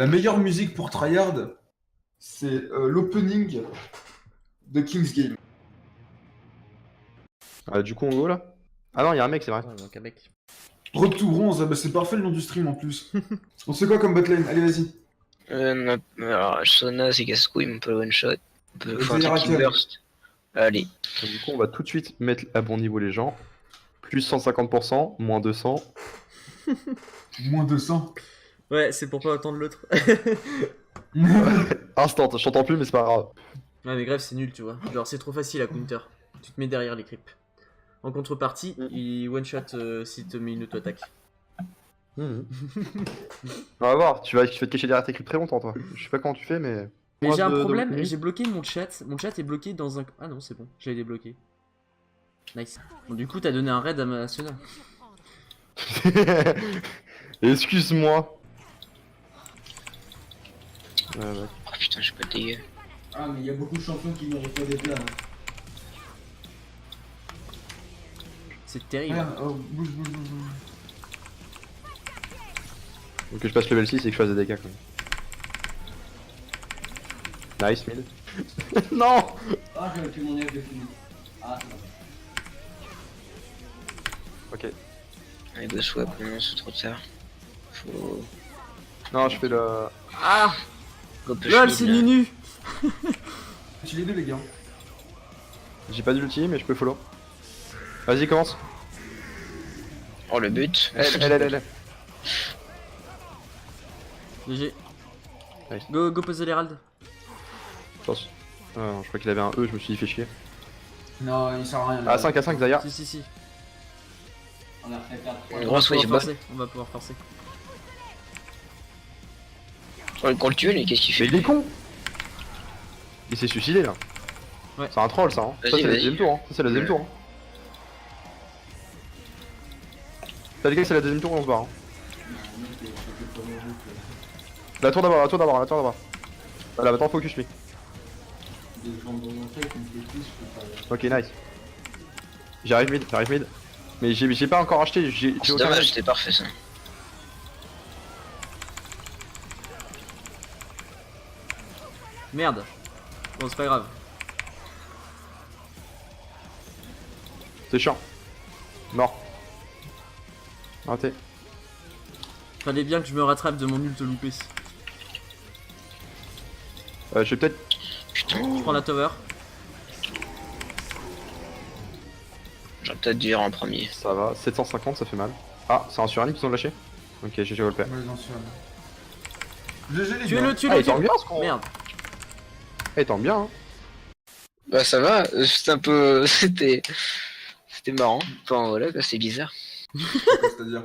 La meilleure musique pour tryhard, c'est l'opening de King's Game. Du coup, on go là? Ah non, y'a un mec, c'est vrai. Ouais, donc un mec. Road to Bronze, ah bah c'est parfait le nom du stream en plus. On sait quoi comme botlane? Allez, vas-y. Alors, Sona, c'est casse-couille, mais on peut le one-shot. On peut faire un Vas-y, truc qui Rakan. burst. Allez. Donc, du coup, on va tout de suite mettre à bon niveau les gens. Plus 150%, moins 200. Moins 200. Ouais, c'est pour pas attendre l'autre. Instant, je t'entends plus, mais c'est pas grave. Ouais, mais grave, c'est nul, tu vois. Genre, c'est trop facile à counter. Tu te mets derrière les creeps. En contrepartie, il one-shot s'il te met une auto-attaque. On va voir, tu vas te cacher derrière tes clips très longtemps, toi. Je sais pas comment tu fais, mais. Mais Moi, j'ai un de- problème, de- j'ai bloqué mon chat. Mon chat est bloqué dans un. Ah non, c'est bon, j'avais débloqué. Nice. Bon, du coup, t'as donné un raid à ma Sona. Excuse-moi. Ouais. Oh putain, j'ai pas de dégâts. Ah, mais il y a beaucoup de champions qui méritent pas d'être là. C'est terrible. Regarde, oh, bouge, bouge, bouge. Donc que je passe level 6 et que je fasse des dégâts quand même. Nice, mid. Non. Ah, j'avais fait mon œuf de fini. Ah, ça va. Ok. Allez, go swap, non, c'est trop tard. Faut. Non, je fais le. Ah Go push LOL, mid, c'est là. Nunu. J'ai les deux, les gars. J'ai pas d'ulti, mais je peux follow. Vas-y, commence. Oh, le but. Elle. GG. Nice. Go poser l'Herald. Chance. Non, je crois qu'il avait un E, je me suis dit fait chier. Non, il sert à rien. Ah, 5 à 5, Zaya. Si. On a fait 4. Une grosse wave, bah. On va pouvoir forcer. Quand le tue, lui, qu'est-ce qu'il Mais fait? il est con. Il s'est suicidé là. Ouais. C'est un troll ça. Hein. Ça, Vas-y, c'est le vas-y. deuxième tour. Hein. Ça, c'est le deuxième tour. Hein. T'as les gars, c'est la deuxième tour et on se barre. Hein. La tour d'abord. Voilà, maintenant focus lui. Des gens de mon fait qui me fait plus, je peux pas. Ok, nice. J'arrive mid. Mais j'ai pas encore acheté, j'ai C'est aucun dommage, reste. c'était parfait ça. Merde. Bon, c'est pas grave. C'est chiant. Mort. Raté. Fallait bien que je me rattrape de mon ult loupé. Je vais peut-être. Putain, Je prends la tower. j'aurais peut-être dû ir en premier. Ça va, 750, ça fait mal. Ah, c'est un suranime qu'ils ont lâché. Ok, GG Wolper. Ouais, non, sûr. GG, les gars. Tuez-le, Ah, tuez-le, il tente tuez-le. bien ce con. Merde. Eh, il tente bien, hein. Bah ça va, c'était un peu. C'était marrant. Enfin voilà, quoi, c'est bizarre. C'est-à-dire.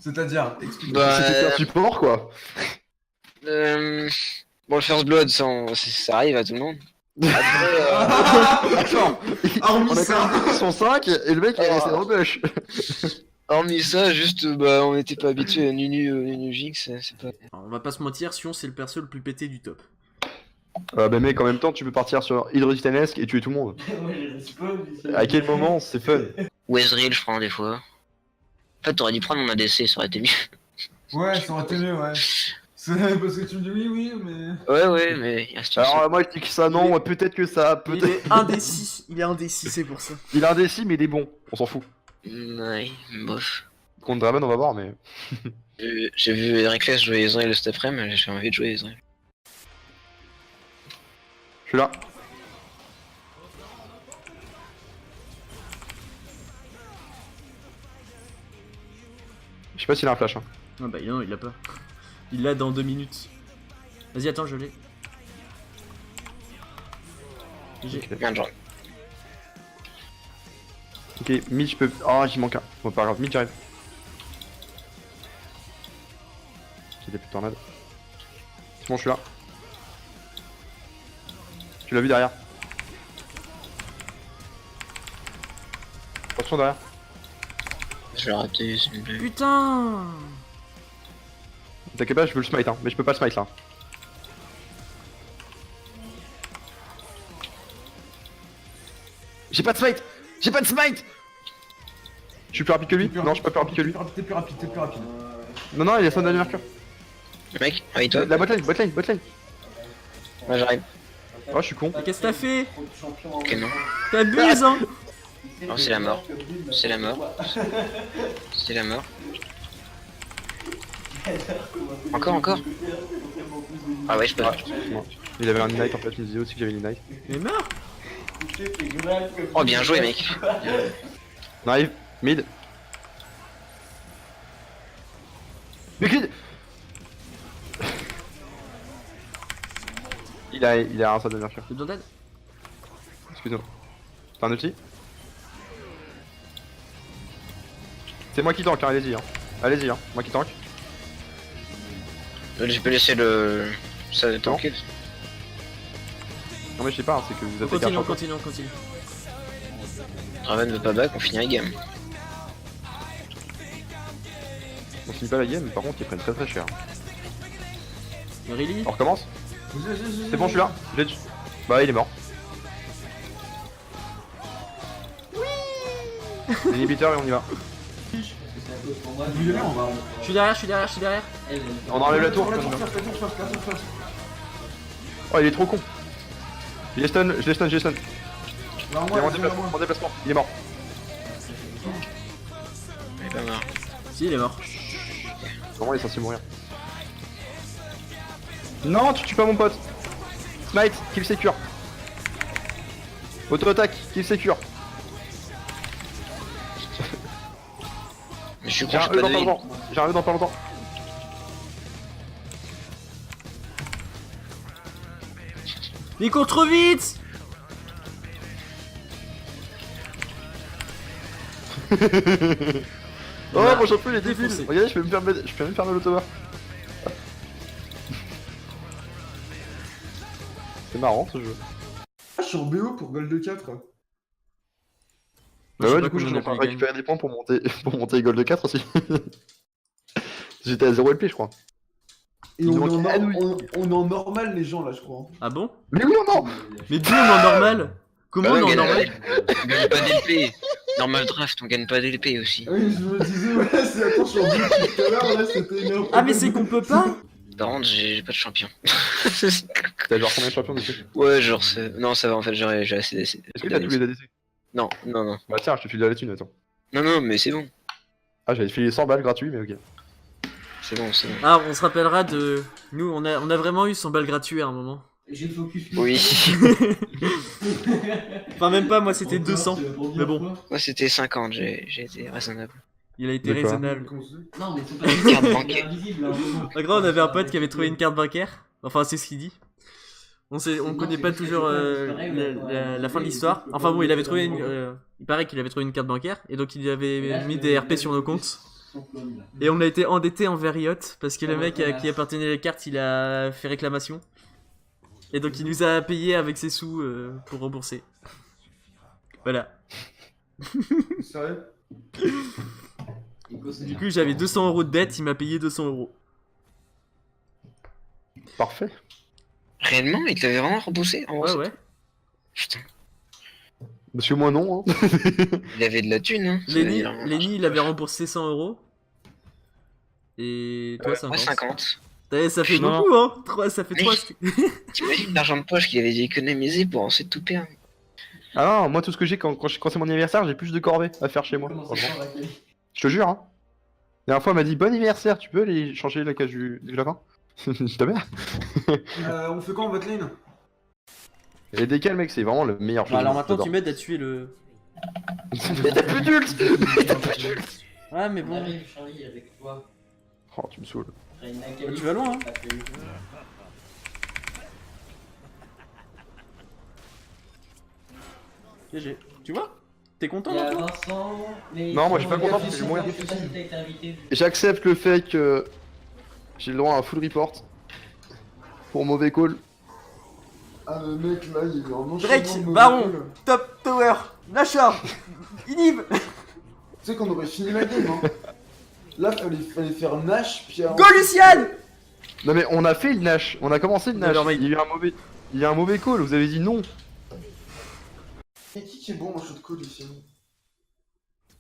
C'est-à-dire, explique. Bah, C'était un support quoi. Bon, le first blood, ça arrive à tout le monde. Après, Attends, Hormis on a ça. quand même son 5 et le mec il est resté dans le bush. hormis ça, juste, bah, on n'était pas habitué à Nunu Jinx, c'est pas. Alors, on va pas se mentir, Sion c'est le perso le plus pété du top. Bah mec, en même temps, tu peux partir sur Hydrotitanesque et tuer tout le monde. Moi, j'ai respawn. À quel moment c'est fun? Ou Ezreal, je prends des fois. En fait, t'aurais dû prendre mon ADC, ça aurait été mieux. Ouais, ça aurait été mieux, ouais. C'est parce que tu me dis oui, mais. Ouais, mais il reste une Alors moi je dis que ça non, ouais, peut-être que ça, Il peut-être. est indécis. Il est indécis, c'est pour ça. Il a un décis mais il est bon, on s'en fout. Ouais, bof. Contre Draven on va voir mais. J'ai vu Reckless jouer Ezreal cet après-midi, j'ai envie de jouer Ezreal. Je suis là. Je sais pas s'il a un flash hein. Ah bah non, il l'a pas. Il l'a dans 2 minutes. Vas-y, attends, je l'ai. GG. Merde, genre. Ok, mid je peux. Oh j'y manque un. Bon pas grave, mid j'arrive. J'ai des plus de tornades. C'est bon je suis là. Tu l'as vu derrière. Attention derrière. Je l'ai raté, c'est une blague. Putain. T'inquiète pas, je veux le smite hein, mais je peux pas le smite là. J'ai pas de smite. J'ai pas de smite. Je suis plus rapide que lui. Non, je suis pas plus rapide que lui. T'es plus rapide. Non, non, il a son dernier mercure. Mec, réveille-toi. La botlane, botlane, botlane. Moi j'arrive. Oh, je suis con. Mais qu'est-ce que t'as fait? Trop de champions en Ok, même non. temps. T'abuses, hein? Non, c'est la mort. C'est la mort. C'est la mort. Encore. Ah ouais, je peux. Il avait un Ignite en fait, il me disait aussi que j'avais une Ignite. Mais meurs! Oh, bien joué, mec. On arrive, mid. Mais qui... il a un saut de nurture. T'as besoin d'aide? Excuse-moi. T'as un outil? C'est moi qui tank, hein, allez-y. Hein. Allez-y, hein. Moi qui tank. Je peux laisser le. Ça tranquille. Non mais je sais pas, hein, c'est que vous On êtes continue, on écartés. continue, on continue. Raven veut pas back, on finit la game. On finit pas la game, mais par contre ils prennent très très cher. Mais really? On recommence? C'est bon, je suis là. Bah il est mort. L'inhibiteur et on y va. Parce que c'est à cause pour moi. Il est là, on va. Je suis derrière, je suis derrière, je suis derrière. On enlève la tour. La tour first, la tour first. Oh il est trop con. Je l'ai stun. Là, Il est en moi. déplacement, il est mort. Il est pas mort. Si, il est mort. Vraiment il est censé mourir. Non, tu tues pas mon pote. Smite, kill secure. Auto-attaque, kill secure. Mais je suis con, J'ai un j'ai E pas dans de pas vie. longtemps. J'ai un E dans pas longtemps. Mais il court trop vite! Oh Bah, mon champion il est débile. défoncé. Regardez, je peux même fermer l'autobar. C'est marrant ce jeu. Ah, je suis en BO pour Gold 4. Bah Je sais ouais, pas du coup, je combien suis en on train a de pris récupérer des points pour monter Gold 4 aussi. J'étais à 0 LP, je crois. Et Il on manque est, en, Anouilh. on est en normal, les gens, là, je crois. Ah bon? Mais oui ou non? Mais d'où on est en normal? Comment Bah on ouais, est en mais normal? on gagne pas d'LP. Normal draft, on gagne pas d'LP aussi. Ah oui, je me disais, ouais, c'est attends, je suis en BO depuis tout à l'heure, là, c'était énorme. Ah mais c'est qu'on peut pas? Par contre, j'ai pas de champion. T'as genre combien de champions dessus? Ouais, genre, non, ça va en fait, j'ai assez d'AC. Est-ce que t'as tous les ADC? Non, non, non. Bah tiens, je te file de la thune, attends. Non, non, mais c'est bon. Ah, j'avais filé 100 balles gratuits, mais ok. C'est bon, c'est bon. Ah, on se rappellera de... Nous, on a vraiment eu 100 balles gratuites à un moment. J'ai le focus. Oui. Enfin même pas, moi c'était 200. Mais bon. Moi, c'était 50, j'ai été raisonnable. Il a été De quoi? raisonnable. Non, mais c'est pas Carte bancaire. invisible. En gros, on avait un pote qui avait trouvé une carte bancaire. Enfin, c'est ce qu'il dit. On connaît pas toujours la fin de l'histoire. Enfin bon, il avait trouvé il paraît qu'il avait trouvé une carte bancaire. Et donc il avait mis des RP sur nos comptes. Et on a été endetté envers Riot. Parce que le mec à qui appartenaient les cartes, il a fait réclamation. Et donc il nous a payé avec ses sous pour rembourser. Voilà. Sérieux? Du coup, j'avais 200 € de dette, il m'a payé 200 €. Parfait. Réellement, il te l'avait vraiment remboursé en Ouais, vrai, ouais. Putain, Parce que moi non, hein. il avait de la thune, hein. Lenny, il avait remboursé 100 €. Et toi, 50. Moi, 50. Ça fait Non. beaucoup, hein. Ça fait Mais- 3. T'imagines l'argent de poche qu'il avait dû économiser pour ensuite tout perdre. Ah non, moi tout ce que j'ai quand c'est mon anniversaire, j'ai plus de corvées à faire chez moi. Franchement. Je te jure, hein. La dernière fois, elle m'a dit bon anniversaire, tu peux aller changer la cage du lapin? Je te mets. On fait quoi en botlane? Et décale, mec, c'est vraiment le meilleur jeu. Alors maintenant, j'adore. tu m'aides à tuer le. Mais t'as plus d'ult. Mais t'as plus d'ult. Ouais, mais On bon. arrive, Charlie, avec toi. Oh, tu me saoules. Tu vas loin, hein. GG. Tu vois? T'es content, Il y a toi? Vincent, mais Non, moi, je suis pas il y a content parce que je vais mourir. Je sais pas si t'as été invité. J'accepte le fait que j'ai le droit à un full report pour mauvais call. Ah, le mec, là, il est vraiment Drake, chiant, Baron. mauvais call. Top Tower, Nashor, Inhib, Tu sais qu'on aurait fini la game, hein. Là, fallait faire Nash, puis Go Lucian. Non mais on a fait le Nash, on a commencé le Nash. Alors, mec. Il y a eu un mauvais call, vous avez dit non. Et qui est bon en shot call ici?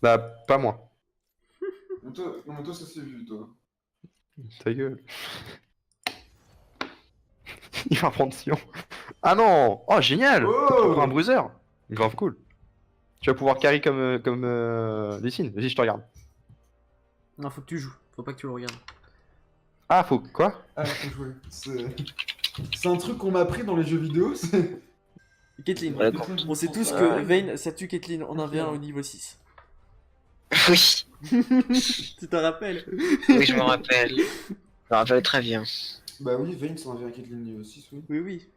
Bah pas moi. Non, mais toi, ça s'est vu, toi. Ta gueule. Il va prendre Sion. Ah non! Oh, génial! Oh. Tu prends un bruiser. Grave cool. Tu vas pouvoir carry comme Lee. Vas-y, je te regarde. Non, faut que tu joues. Faut pas que tu le regardes. Ah, faut quoi? Ah, faut jouer. C'est un truc qu'on m'a appris dans les jeux vidéo. Caitlyn. Ouais, On sait tous que Vayne, ça tue Caitlyn en 1v1 au niveau 6. Oui, Tu te rappelles? oui, je me rappelle. Je me rappelle très bien. Bah oui, Vayne, c'est un V1 Caitlyn niveau 6, oui. Oui, oui.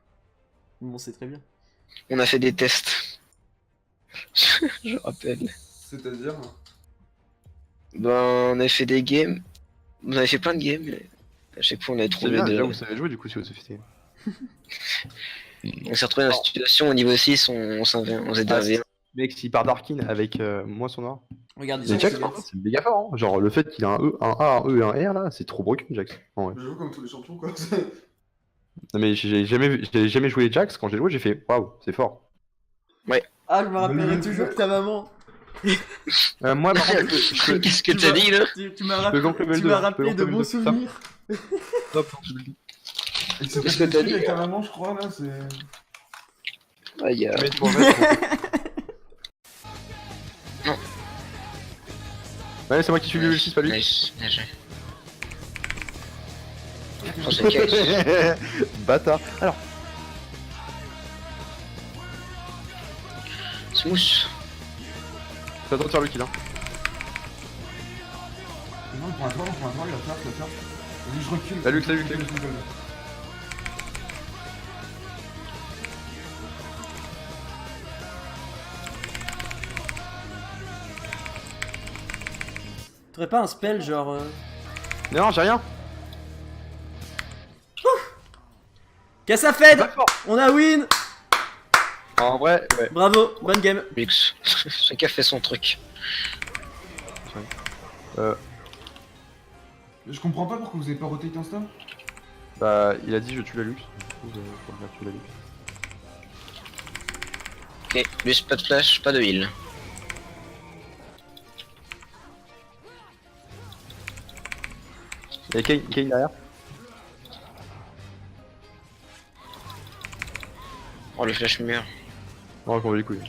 Bon, c'est très bien. On a fait des tests. Je me rappelle. C'est-à-dire. Ben, on a fait des games. On avait fait plein de games. Mais à chaque fois, on avait C'est trouvé bien, de. déjà vous savez jouer du coup si vous savez. On s'est retrouvé dans une situation au niveau 6, on faisait des Ah, 1v1. Mec, s'il part Darkin avec moi son or. Regarde, Mais Jax, c'est méga fort, hein. Genre le fait qu'il a un E, un A, un E et un R là, c'est trop broken Jax. En vrai. Je joue comme tous les champions, quoi. Non mais j'ai jamais joué Jax, quand j'ai joué j'ai fait waouh, c'est fort. Ah, je me rappellerai toujours que ta maman. Moi par contre, Qu'est-ce que Tu t'as m'as- dit là? Tu m'as peux donc level 2, rappelé de bons souvenirs. Top. Qu'est-ce que t'as dit, avec ta maman, je crois, là, c'est. Ah, il y a. Mais tu m'en mets, Non. Ouais, c'est moi qui suis level 6, pas lui. Nice, bien joué. Oh, c'est cash. Bâtard. Alors, Smooth. fais attention de faire le kill hein. Non, prends un tour, il va faire. Vas-y, je recule. Salut, salut. T'aurais pas un spell genre. Non, j'ai rien. Qu'est-ce que ça fait? Pas fort. On a win! En vrai, ouais. Bravo, bonne game. Lux. Chacun fait son truc. Je comprends pas pourquoi vous avez pas rotate instant. Bah, il a dit je tue la luxe. Du coup, je regarde tuer la luxe. Ok, Lux, pas de flash, pas de heal. Il y a Kane derrière. Oh, le flash mur. Non, qu'on va les couilles.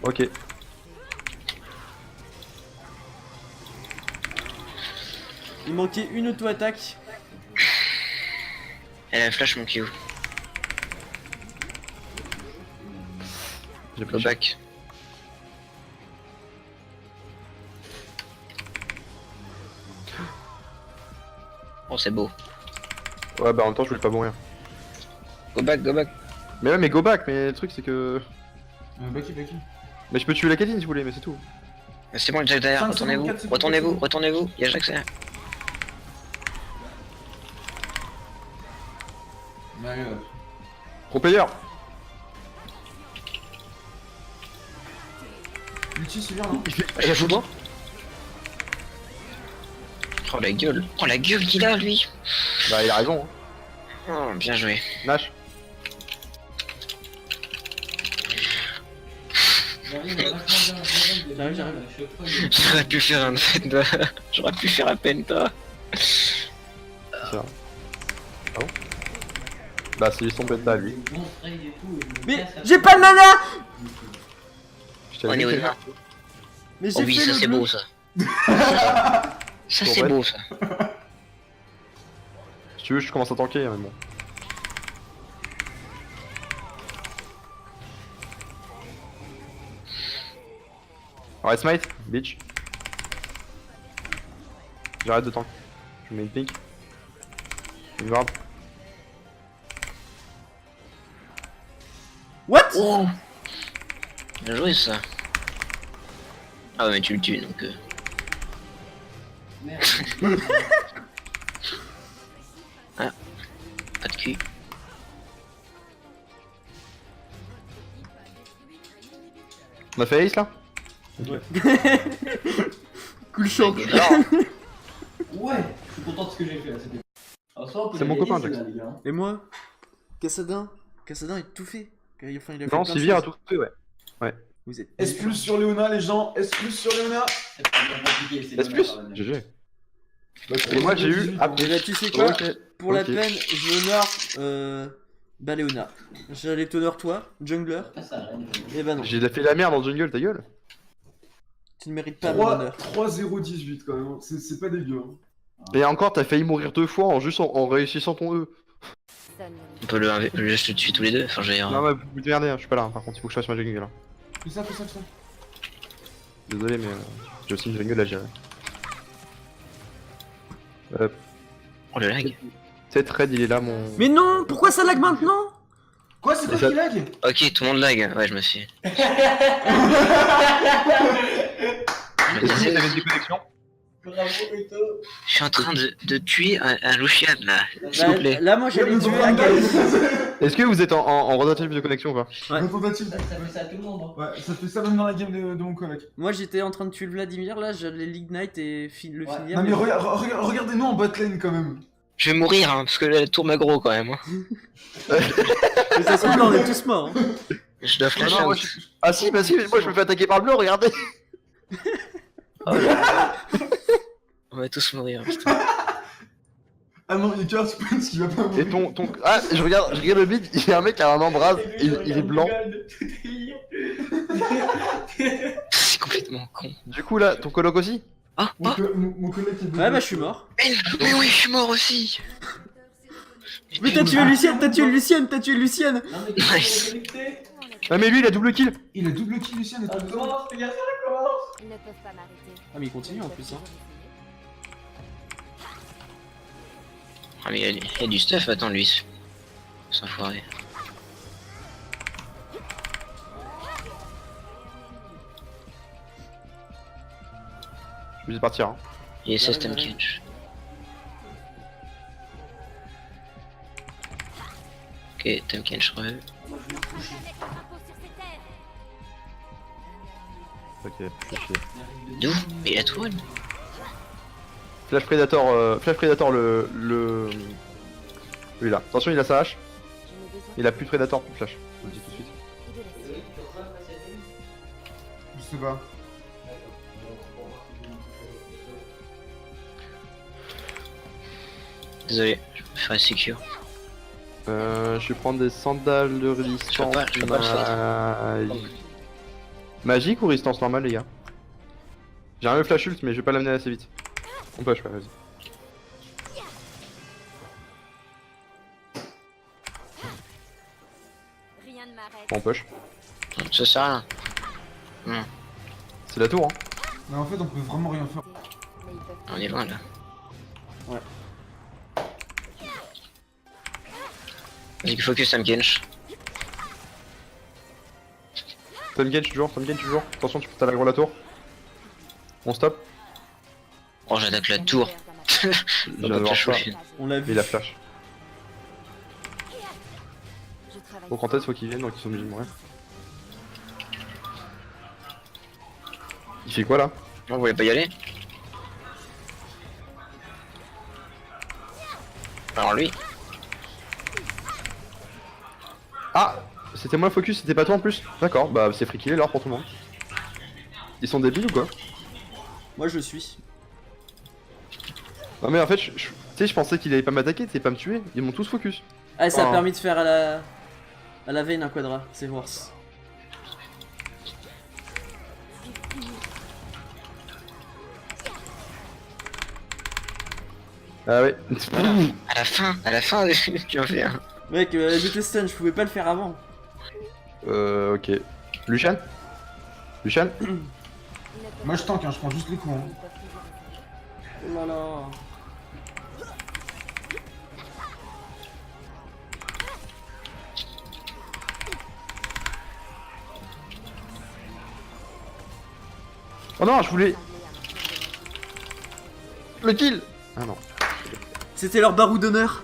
Ok. Il manquait une auto-attaque. Elle a un flash, mon Q. J'ai Go pris cher. back. Oh, c'est beau. Ouais, bah en même temps, je voulais pas mourir. Go back, go back. Mais ouais, mais go back, mais le truc c'est que. Baki. Mais je peux tuer la Kadine si vous voulez, mais c'est tout. C'est bon, le Jack derrière, 5 retournez-vous. secondes, 4 secondes, Retournez-vous, 4 secondes. retournez-vous. Y'a Jack derrière. Pro player. Luchi, c'est bien, non? Il a moi. Oh, la gueule. Oh, la gueule qu'il a, lui. Bah, il a raison. Hein. Oh, bien joué. Nash. J'arrive. J'aurais pu faire un penta. J'aurais pu faire un penta. Bah, c'est son bêta lui. Mais j'ai pas de mana! Je t'ai On est dit au que- nord. Mais Oh j'ai oui, fait ça le c'est bleu. beau ça. Ça c'est Ouais. beau ça. Si tu veux, je commence à tanker, mais bon. Ouais, smite, bitch. J'arrête de tank. Je mets une pink. Une ward. What? Oh. Bien joué ça. Ah ouais, mais tu le tues donc. Ah, pas de cul. On a fait ace là? Cool champ. Ouais, je suis content de ce que j'ai fait là. Alors, ça, on peut C'est les mon gagner, copain, ceux-là, Jax. les gars. Et moi? Cassadin il a tout fait. Enfin, il a fait Non, plein de Sivir a choses. tout fait, ouais. Vous êtes. S plus sur Léona, les gens. S plus sur Léona. C'est pas compliqué, c'est S le plus même, GG. Et moi j'ai eu. Ah, Et bah tu sais quoi, ok. pour la Ok. peine, je honore Baléona. J'allais t'honore toi, jungler. Ah, ça a rien. Et bah non, J'ai fait la merde dans le jungle, ta gueule. tu ne mérites pas mon 3, honneur. 3-0-18 quand même, hein. C'est pas dégueu. Hein. Et encore, t'as failli mourir 2 fois en réussissant ton E. On peut juste le tuer tous les deux. Enfin, je veux dire. Non, mais vous démerdez, hein, je suis pas là. Par contre, il faut que je fasse ma jungle là. Fais ça, fais ça, fais ça. Désolé, mais j'ai aussi une jungle à gérer. Oh le lag. Cette raid, il est là, mon. Mais non, pourquoi ça lag maintenant? Quoi, c'est quoi ça- qui lag? Ok, tout le monde lag. Ouais, je me suis. Je me Est-ce que disais, vous avez une déconnexion? Bravo, Eto. je suis en train de tuer un Lucian là. S'il Bah, vous plaît. là moi j'allais tuer Akali. Est-ce que vous êtes en rotative de connexion ou pas? Ouais. Tentative. Ça fait ça à tout le monde. Hein. Ouais, ça fait ça même dans la game de mon collègue. Moi j'étais en train de tuer le Vladimir, là j'allais l'ignite et le Ouais. finir. Non mais regardez-nous en botlane quand même. Je vais mourir hein, parce que la tour m'aggro quand même. Hein. Mais ça se trouve là on est tous morts. Hein. Je dois flash Non, non, moi, out. Ah si, bah si, mais moi je me fais attaquer par le bleu, regardez. On va tous mourir. Putain. Ah non, il y a qu'un Spence qui va pas Et mourir. ton... Ah, je regarde le mid, il y a un mec qui a un embrase, il est blanc. C'est complètement con. Du coup là, ton coloc aussi? Ah, Mon, ah. mon collègue est Ouais bah je suis mort. Mais oui, je suis mort aussi. Mais t'as tué Lucienne, t'as tué Lucienne, t'as tué Lucienne. Non, mais tu Nice. es connecté. Ah mais lui il a double kill. Il a double kill Lucien et Ça tout le temps. commence, les gars, ça commence. Ils ne peuvent pas m'arrêter. Ah mais il continue en plus hein. Ah, mais il y a du stuff, attends, lui. Sans foirer. Je vais partir. Hein. Il est Ouais, system ouais. catch. Ok, time catch re. Impôt sur ces terres. Ok, je suis chier. D'où? Mais il a tout one. Flash Predator le... Lui là. Attention, il a sa hache. Je n'ai besoin Il a plus de Predator, plus de flash. Je vous le dis tout de suite. que de la suite. Je sais pas. Désolé, je me ferai secure. Je vais prendre des sandales de résistance. Je peux pas le faire. Magique ou résistance normale, les gars? J'ai un flash ult, mais je vais pas l'amener assez vite. On push, ouais, vas-y. Rien ne m'arrête. On push. Ça sert à rien. C'est la tour, hein. Mais en fait, on peut vraiment rien faire. Mais ils peuvent On est loin là. Ouais. Vas-y, focus Sam Kench. Tom Gage toujours, Attention, tu peux l'aggro la tour. On stop. Oh, j'attaque la tour. Je viens de voir ça. On l'a Et vu. la flash. Je travaille Faut quand est-ce faut qu'ils viennent, donc ils sont obligés de mourir. Il fait quoi là? Non, vous voulez pas y aller? Alors lui. Ah! C'était moi le focus, c'était pas toi en plus? D'accord, bah c'est free kill alors pour tout le monde. Ils sont débiles ou quoi? Moi je suis. Non mais en fait, tu sais, je pensais qu'il allait pas m'attaquer, t'sais, pas me tuer. Ils m'ont tous focus. Ah ça a Oh. permis de faire à la veine un quadra, c'est worse. Ah ouais. À la fin, tu vas faire. Mec, j'étais stun, je pouvais pas le faire avant. Ok. Lucian? Lucian? Moi je tank, hein, je prends juste les coups. Hein. Oh là là. Oh non, je voulais. Le kill! Ah non. C'était leur barou d'honneur.